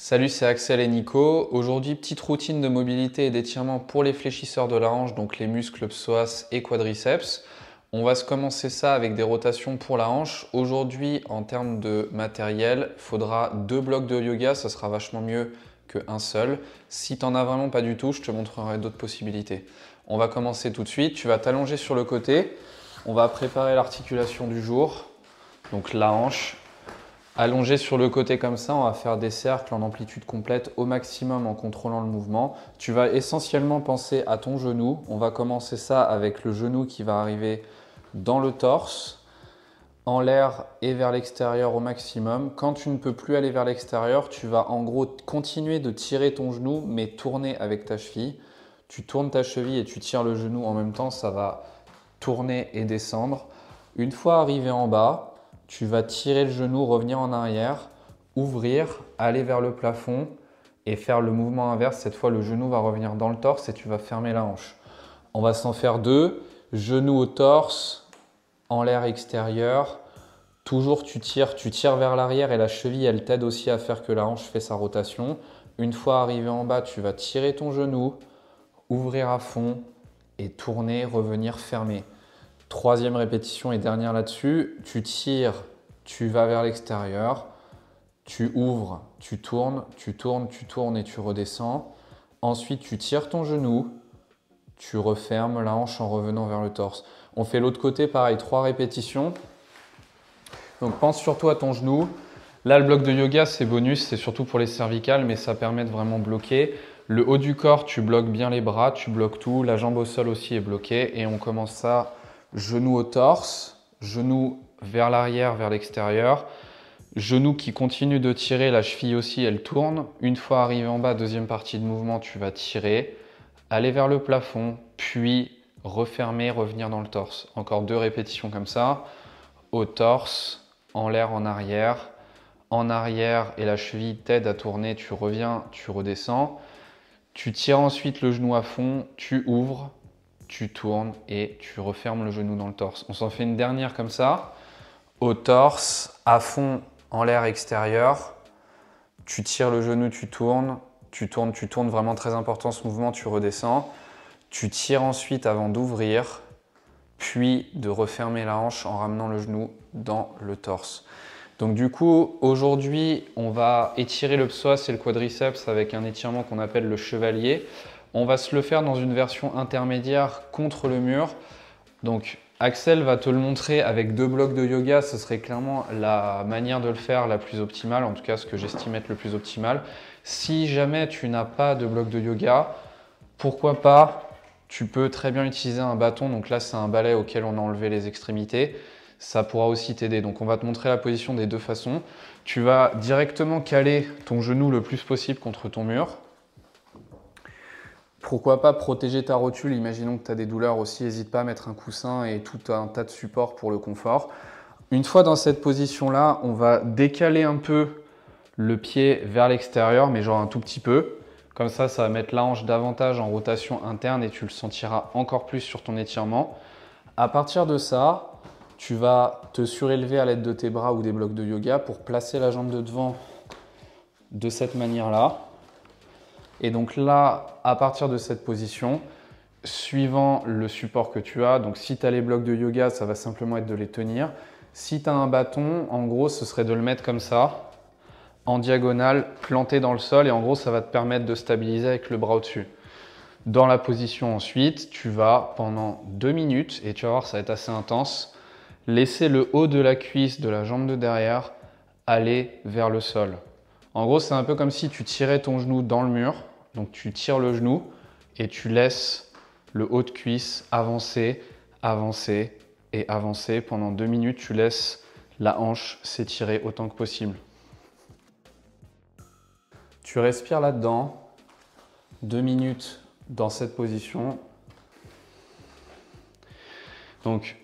Salut, c'est Axel et Nico. Aujourd'hui, petite routine de mobilité et d'étirement pour les fléchisseurs de la hanche, donc les muscles psoas et quadriceps. On va se commencer ça avec des rotations pour la hanche. Aujourd'hui, en termes de matériel, il faudra 2 blocs de yoga, ça sera vachement mieux qu'un seul. Si tu n'en as vraiment pas du tout, je te montrerai d'autres possibilités. On va commencer tout de suite. Tu vas t'allonger sur le côté. On va préparer l'articulation du jour, donc la hanche. Allongé sur le côté comme ça, on va faire des cercles en amplitude complète au maximum en contrôlant le mouvement. Tu vas essentiellement penser à ton genou. On va commencer ça avec le genou qui va arriver dans le torse, en l'air et vers l'extérieur au maximum. Quand tu ne peux plus aller vers l'extérieur, tu vas en gros continuer de tirer ton genou mais tourner avec ta cheville. Tu tournes ta cheville et tu tires le genou en même temps, ça va tourner et descendre. Une fois arrivé en bas, tu vas tirer le genou, revenir en arrière, ouvrir, aller vers le plafond et faire le mouvement inverse. Cette fois, le genou va revenir dans le torse et tu vas fermer la hanche. On va s'en faire deux. Genou au torse, en l'air extérieur. Toujours tu tires vers l'arrière et la cheville, elle t'aide aussi à faire que la hanche fait sa rotation. Une fois arrivé en bas, tu vas tirer ton genou, ouvrir à fond et tourner, revenir fermer. Troisième répétition et dernière là-dessus, tu tires, tu vas vers l'extérieur, tu ouvres, tu tournes, tu tournes, tu tournes et tu redescends. Ensuite, tu tires ton genou, tu refermes la hanche en revenant vers le torse. On fait l'autre côté, pareil, 3 répétitions. Donc pense surtout à ton genou. Là, le bloc de yoga, c'est bonus, c'est surtout pour les cervicales, mais ça permet de vraiment bloquer. Le haut du corps, tu bloques bien les bras, tu bloques tout. La jambe au sol aussi est bloquée. Et on commence ça. Genou au torse, genou vers l'arrière, vers l'extérieur. Genou qui continue de tirer, la cheville aussi, elle tourne. Une fois arrivé en bas, deuxième partie de mouvement, tu vas tirer, aller vers le plafond, puis refermer, revenir dans le torse. Encore 2 répétitions comme ça. Au torse, en l'air, en arrière et la cheville t'aide à tourner, tu reviens, tu redescends. Tu tires ensuite le genou à fond, tu ouvres, tu tournes et tu refermes le genou dans le torse. On s'en fait une dernière comme ça. Au torse, à fond, en l'air extérieur. Tu tires le genou, tu tournes, tu tournes, tu tournes. Vraiment très important ce mouvement, tu redescends. Tu tires ensuite avant d'ouvrir, puis de refermer la hanche en ramenant le genou dans le torse. Donc du coup, aujourd'hui, on va étirer le psoas et le quadriceps avec un étirement qu'on appelle le chevalier. On va se le faire dans une version intermédiaire contre le mur. Donc Axel va te le montrer avec 2 blocs de yoga. Ce serait clairement la manière de le faire la plus optimale, en tout cas ce que j'estime être le plus optimal. Si jamais tu n'as pas de bloc de yoga, pourquoi pas, tu peux très bien utiliser un bâton. Donc là, c'est un balai auquel on a enlevé les extrémités. Ça pourra aussi t'aider. Donc on va te montrer la position des 2 façons. Tu vas directement caler ton genou le plus possible contre ton mur. Pourquoi pas protéger ta rotule, imaginons que tu as des douleurs aussi, n'hésite pas à mettre un coussin et tout un tas de supports pour le confort. Une fois dans cette position-là, on va décaler un peu le pied vers l'extérieur, mais genre un tout petit peu. Comme ça va mettre la hanche davantage en rotation interne et tu le sentiras encore plus sur ton étirement. À partir de ça, tu vas te surélever à l'aide de tes bras ou des blocs de yoga pour placer la jambe de devant de cette manière-là. Et donc là, à partir de cette position, suivant le support que tu as, donc si tu as les blocs de yoga, ça va simplement être de les tenir. Si tu as un bâton, en gros, ce serait de le mettre comme ça, en diagonale, planté dans le sol. Et en gros, ça va te permettre de stabiliser avec le bras au-dessus. Dans la position ensuite, tu vas pendant 2 minutes, et tu vas voir, ça va être assez intense, laisser le haut de la cuisse de la jambe de derrière aller vers le sol. En gros, c'est un peu comme si tu tirais ton genou dans le mur. Donc tu tires le genou et tu laisses le haut de cuisse avancer, avancer et avancer. Pendant 2 minutes, tu laisses la hanche s'étirer autant que possible. Tu respires là-dedans, 2 minutes dans cette position. Donc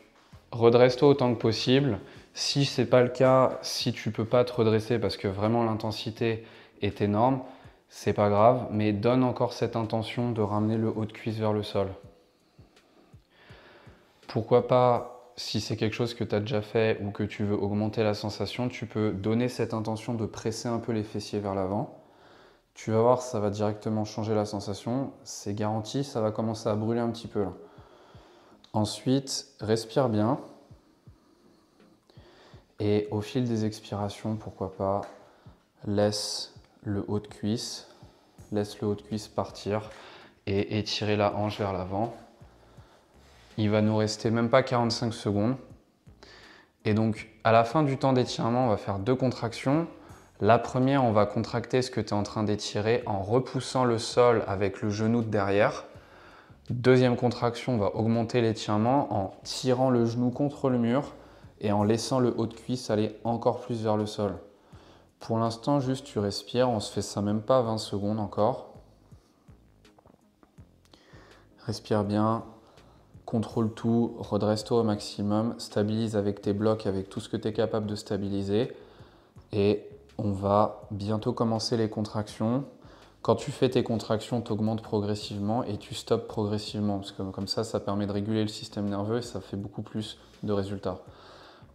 redresse-toi autant que possible. Si ce n'est pas le cas, si tu ne peux pas te redresser parce que vraiment l'intensité est énorme, c'est pas grave, mais donne encore cette intention de ramener le haut de cuisse vers le sol. Pourquoi pas, si c'est quelque chose que tu as déjà fait ou que tu veux augmenter la sensation, tu peux donner cette intention de presser un peu les fessiers vers l'avant. Tu vas voir, ça va directement changer la sensation. C'est garanti, ça va commencer à brûler un petit peu là. Ensuite, respire bien. Et au fil des expirations, pourquoi pas, laisse le haut de cuisse partir et étirer la hanche vers l'avant. Il va nous rester même pas 45 secondes. Et donc, à la fin du temps d'étirement, on va faire 2 contractions. La première, on va contracter ce que tu es en train d'étirer en repoussant le sol avec le genou de derrière. Deuxième contraction, on va augmenter l'étirement en tirant le genou contre le mur et en laissant le haut de cuisse aller encore plus vers le sol. Pour l'instant, juste tu respires, on se fait ça même pas 20 secondes encore. Respire bien, contrôle tout, redresse-toi au maximum, stabilise avec tes blocs, avec tout ce que tu es capable de stabiliser. Et on va bientôt commencer les contractions. Quand tu fais tes contractions, tu augmentes progressivement et tu stoppes progressivement. Parce que comme ça permet de réguler le système nerveux et ça fait beaucoup plus de résultats.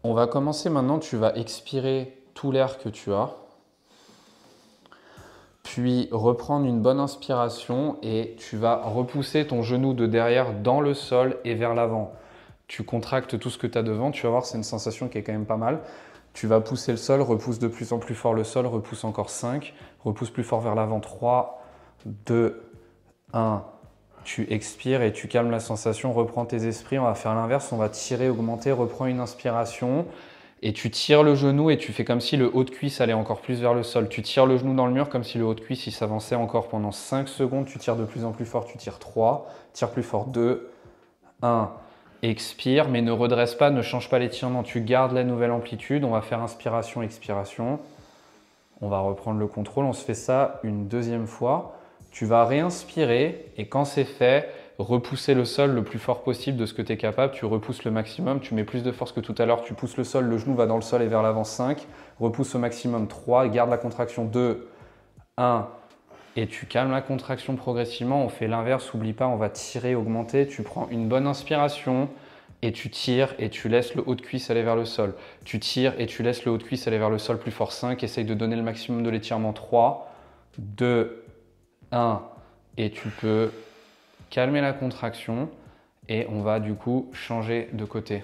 On va commencer maintenant, tu vas expirer tout l'air que tu as. Puis reprendre une bonne inspiration et tu vas repousser ton genou de derrière dans le sol et vers l'avant. Tu contractes tout ce que tu as devant, tu vas voir, c'est une sensation qui est quand même pas mal. Tu vas pousser le sol, repousse de plus en plus fort le sol, repousse encore 5, repousse plus fort vers l'avant, 3, 2, 1. Tu expires et tu calmes la sensation, reprends tes esprits. On va faire l'inverse, on va tirer, augmenter, reprends une inspiration. Et tu tires le genou et tu fais comme si le haut de cuisse allait encore plus vers le sol. Tu tires le genou dans le mur comme si le haut de cuisse il s'avançait encore pendant 5 secondes. Tu tires de plus en plus fort, tu tires 3, tire plus fort 2, 1. Expire, mais ne redresse pas, ne change pas l'étirement. Tu gardes la nouvelle amplitude. On va faire inspiration, expiration. On va reprendre le contrôle. On se fait ça une deuxième fois. Tu vas réinspirer et quand c'est fait, repousser le sol le plus fort possible de ce que tu es capable. Tu repousses le maximum, tu mets plus de force que tout à l'heure. Tu pousses le sol, le genou va dans le sol et vers l'avant 5. Repousse au maximum 3, garde la contraction 2, 1. Et tu calmes la contraction progressivement. On fait l'inverse, n'oublie pas, on va tirer, augmenter. Tu prends une bonne inspiration et tu tires et tu laisses le haut de cuisse aller vers le sol. Tu tires et tu laisses le haut de cuisse aller vers le sol plus fort 5. Essaye de donner le maximum de l'étirement 3, 2, 1. Et tu peux calmer la contraction et on va du coup changer de côté.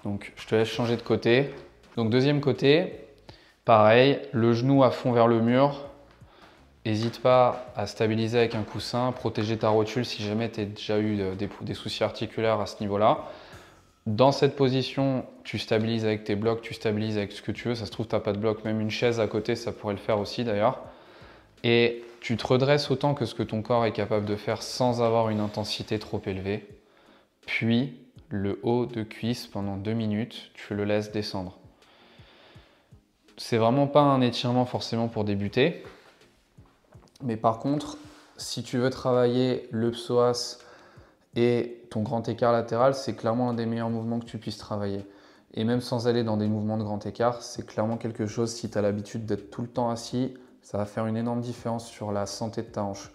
Donc je te laisse changer de côté. Donc deuxième côté, pareil, le genou à fond vers le mur. N'hésite pas à stabiliser avec un coussin, protéger ta rotule si jamais tu as déjà eu des soucis articulaires à ce niveau-là. Dans cette position, tu stabilises avec tes blocs, tu stabilises avec ce que tu veux. Ça se trouve, tu n'as pas de bloc, même une chaise à côté, ça pourrait le faire aussi d'ailleurs. Et tu te redresses autant que ce que ton corps est capable de faire sans avoir une intensité trop élevée. Puis, le haut de cuisse pendant 2 minutes, tu le laisses descendre. C'est vraiment pas un étirement forcément pour débuter. Mais par contre, si tu veux travailler le psoas et ton grand écart latéral, c'est clairement un des meilleurs mouvements que tu puisses travailler. Et même sans aller dans des mouvements de grand écart, c'est clairement quelque chose, si tu as l'habitude d'être tout le temps assis, ça va faire une énorme différence sur la santé de ta hanche.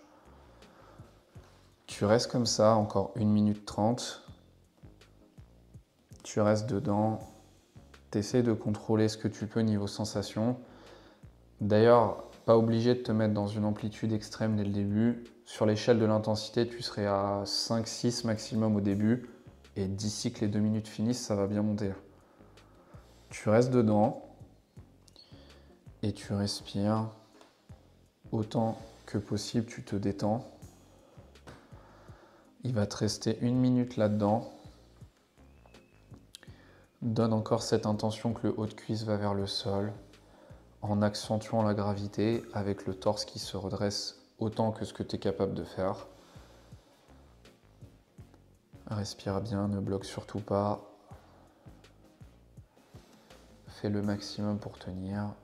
Tu restes comme ça, encore 1 minute 30. Tu restes dedans. Tu essaies de contrôler ce que tu peux niveau sensation. D'ailleurs, pas obligé de te mettre dans une amplitude extrême dès le début. Sur l'échelle de l'intensité, tu serais à 5-6 maximum au début. Et d'ici que les 2 minutes finissent, ça va bien monter. Tu restes dedans. Et tu respires. Autant que possible, tu te détends. Il va te rester 1 minute là-dedans. Donne encore cette intention que le haut de cuisse va vers le sol, en accentuant la gravité avec le torse qui se redresse autant que ce que tu es capable de faire. Respire bien, ne bloque surtout pas. Fais le maximum pour tenir.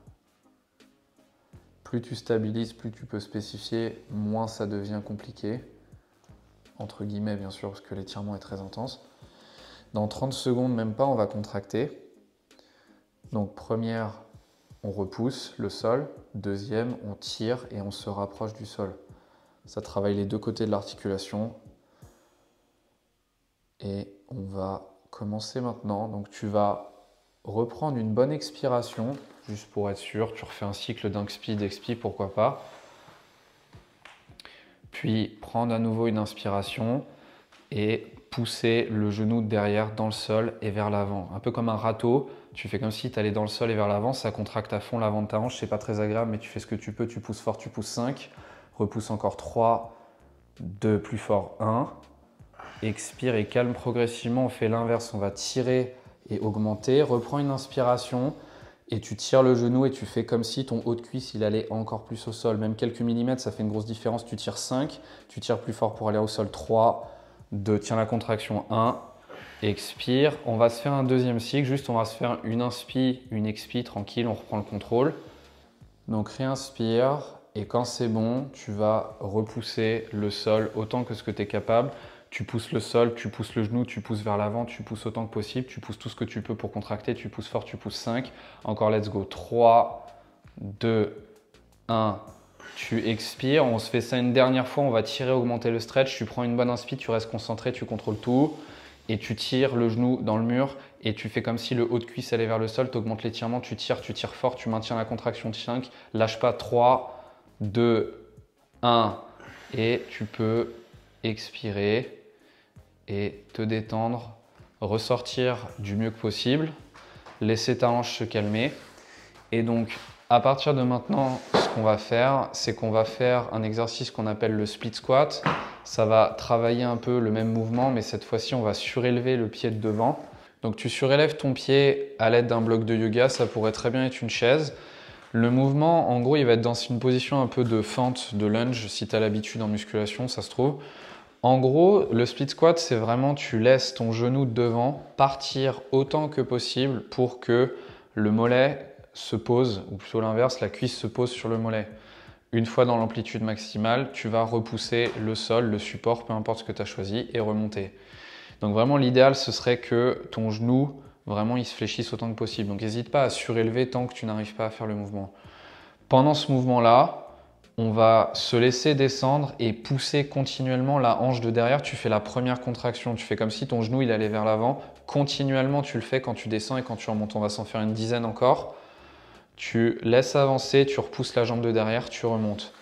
Plus tu stabilises, plus tu peux spécifier, moins ça devient compliqué. Entre guillemets, bien sûr, parce que l'étirement est très intense. Dans 30 secondes, même pas, on va contracter. Donc première, on repousse le sol. Deuxième, on tire et on se rapproche du sol. Ça travaille les deux côtés de l'articulation. Et on va commencer maintenant. Donc tu vas reprendre une bonne expiration juste pour être sûr. Tu refais un cycle d'inspi, d'expi, pourquoi pas. Puis prendre à nouveau une inspiration et pousser le genou derrière dans le sol et vers l'avant. Un peu comme un râteau, tu fais comme si tu allais dans le sol et vers l'avant, ça contracte à fond l'avant de ta hanche, c'est pas très agréable mais tu fais ce que tu peux, tu pousses fort, tu pousses 5, repousse encore 3, 2, plus fort, 1, expire et calme progressivement, on fait l'inverse, on va tirer et augmenter, reprends une inspiration et tu tires le genou et tu fais comme si ton haut de cuisse il allait encore plus au sol, même quelques millimètres, ça fait une grosse différence, tu tires 5, tu tires plus fort pour aller au sol, 3, 2, tiens la contraction, 1, expire. On va se faire un deuxième cycle, juste on va se faire une inspi, une expi, tranquille, on reprend le contrôle. Donc réinspire et quand c'est bon, tu vas repousser le sol autant que ce que tu es capable. Tu pousses le sol, tu pousses le genou, tu pousses vers l'avant, tu pousses autant que possible, tu pousses tout ce que tu peux pour contracter, tu pousses fort, tu pousses 5. Encore let's go, 3, 2, 1. Tu expires, on se fait ça une dernière fois, on va tirer, augmenter le stretch, tu prends une bonne inspi, tu restes concentré, tu contrôles tout et tu tires le genou dans le mur et tu fais comme si le haut de cuisse allait vers le sol, tu augmentes l'étirement, tu tires fort, tu maintiens la contraction de 5, lâche pas, 3, 2, 1 et tu peux expirer et te détendre, ressortir du mieux que possible, laisser ta hanche se calmer et donc à partir de maintenant, ce qu'on va faire, c'est qu'on va faire un exercice qu'on appelle le split squat. Ça va travailler un peu le même mouvement, mais cette fois-ci, on va surélever le pied de devant. Donc tu surélèves ton pied à l'aide d'un bloc de yoga, ça pourrait très bien être une chaise. Le mouvement, en gros, il va être dans une position un peu de fente, de lunge, si tu as l'habitude en musculation, ça se trouve. En gros, le split squat, c'est vraiment tu laisses ton genou de devant partir autant que possible pour que le mollet se pose, ou plutôt l'inverse, la cuisse se pose sur le mollet. Une fois dans l'amplitude maximale, tu vas repousser le sol, le support, peu importe ce que tu as choisi, et remonter. Donc vraiment, l'idéal, ce serait que ton genou, vraiment, il se fléchisse autant que possible. Donc n'hésite pas à surélever tant que tu n'arrives pas à faire le mouvement. Pendant ce mouvement-là, on va se laisser descendre et pousser continuellement la hanche de derrière. Tu fais la première contraction, tu fais comme si ton genou il allait vers l'avant. Continuellement, tu le fais quand tu descends et quand tu remontes. On va s'en faire une dizaine encore. Tu laisses avancer, tu repousses la jambe de derrière, tu remontes.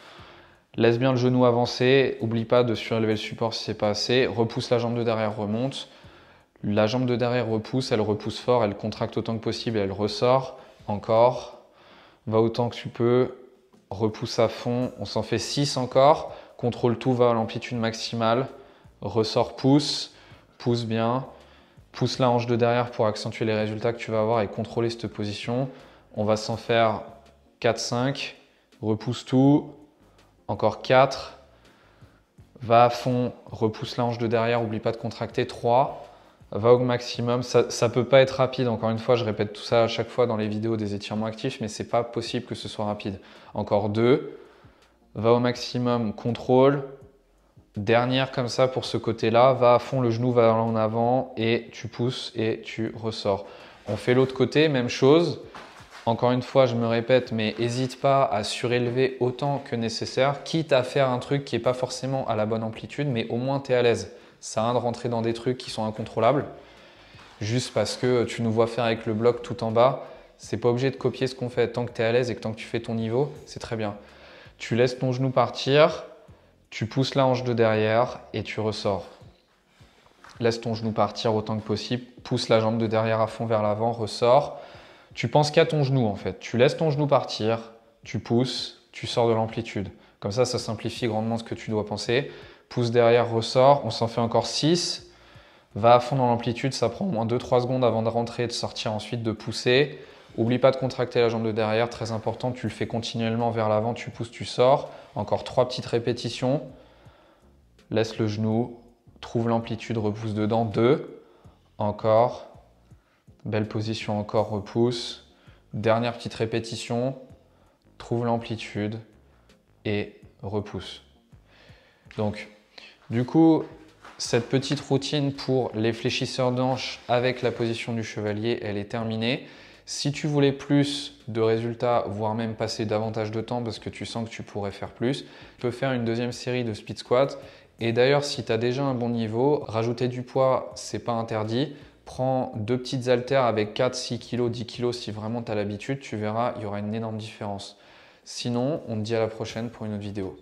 Laisse bien le genou avancer, oublie pas de surélever le support si c'est pas assez. Repousse la jambe de derrière, remonte. La jambe de derrière repousse, elle repousse fort, elle contracte autant que possible, elle ressort. Encore. Va autant que tu peux. Repousse à fond. On s'en fait 6 encore. Contrôle tout, va à l'amplitude maximale. Ressort, pousse. Pousse bien. Pousse la hanche de derrière pour accentuer les résultats que tu vas avoir et contrôler cette position. On va s'en faire 4-5. Repousse tout. Encore 4. Va à fond. Repousse la hanche de derrière. Oublie pas de contracter. 3. Va au maximum. Ça peut pas être rapide. Encore une fois, je répète tout ça à chaque fois dans les vidéos des étirements actifs, mais c'est pas possible que ce soit rapide. Encore 2. Va au maximum. Contrôle. Dernière comme ça pour ce côté-là. Va à fond. Le genou va en avant et tu pousses et tu ressors. On fait l'autre côté. Même chose. Encore une fois, je me répète, mais n'hésite pas à surélever autant que nécessaire, quitte à faire un truc qui n'est pas forcément à la bonne amplitude, mais au moins tu es à l'aise. Ça a rien de rentrer dans des trucs qui sont incontrôlables, juste parce que tu nous vois faire avec le bloc tout en bas. C'est pas obligé de copier ce qu'on fait. Tant que tu es à l'aise et que tant que tu fais ton niveau, c'est très bien. Tu laisses ton genou partir, tu pousses la hanche de derrière et tu ressors. Laisse ton genou partir autant que possible, pousse la jambe de derrière à fond vers l'avant, ressors. Tu penses qu'à ton genou en fait. Tu laisses ton genou partir, tu pousses, tu sors de l'amplitude. Comme ça simplifie grandement ce que tu dois penser. Pousse derrière, ressort. On s'en fait encore 6. Va à fond dans l'amplitude. Ça prend au moins 2-3 secondes avant de rentrer et de sortir ensuite, de pousser. Oublie pas de contracter la jambe de derrière. Très important, tu le fais continuellement vers l'avant. Tu pousses, tu sors. Encore 3 petites répétitions. Laisse le genou. Trouve l'amplitude, repousse dedans. 2. Encore. Belle position encore, repousse. Dernière petite répétition. Trouve l'amplitude et repousse. Donc, du coup, cette petite routine pour les fléchisseurs d'hanches avec la position du chevalier, elle est terminée. Si tu voulais plus de résultats, voire même passer davantage de temps parce que tu sens que tu pourrais faire plus, tu peux faire une deuxième série de split squats. Et d'ailleurs, si tu as déjà un bon niveau, rajouter du poids, c'est pas interdit. Prends deux petites haltères avec 4, 6 kg, 10 kg si vraiment tu as l'habitude, tu verras, il y aura une énorme différence. Sinon, on te dit à la prochaine pour une autre vidéo.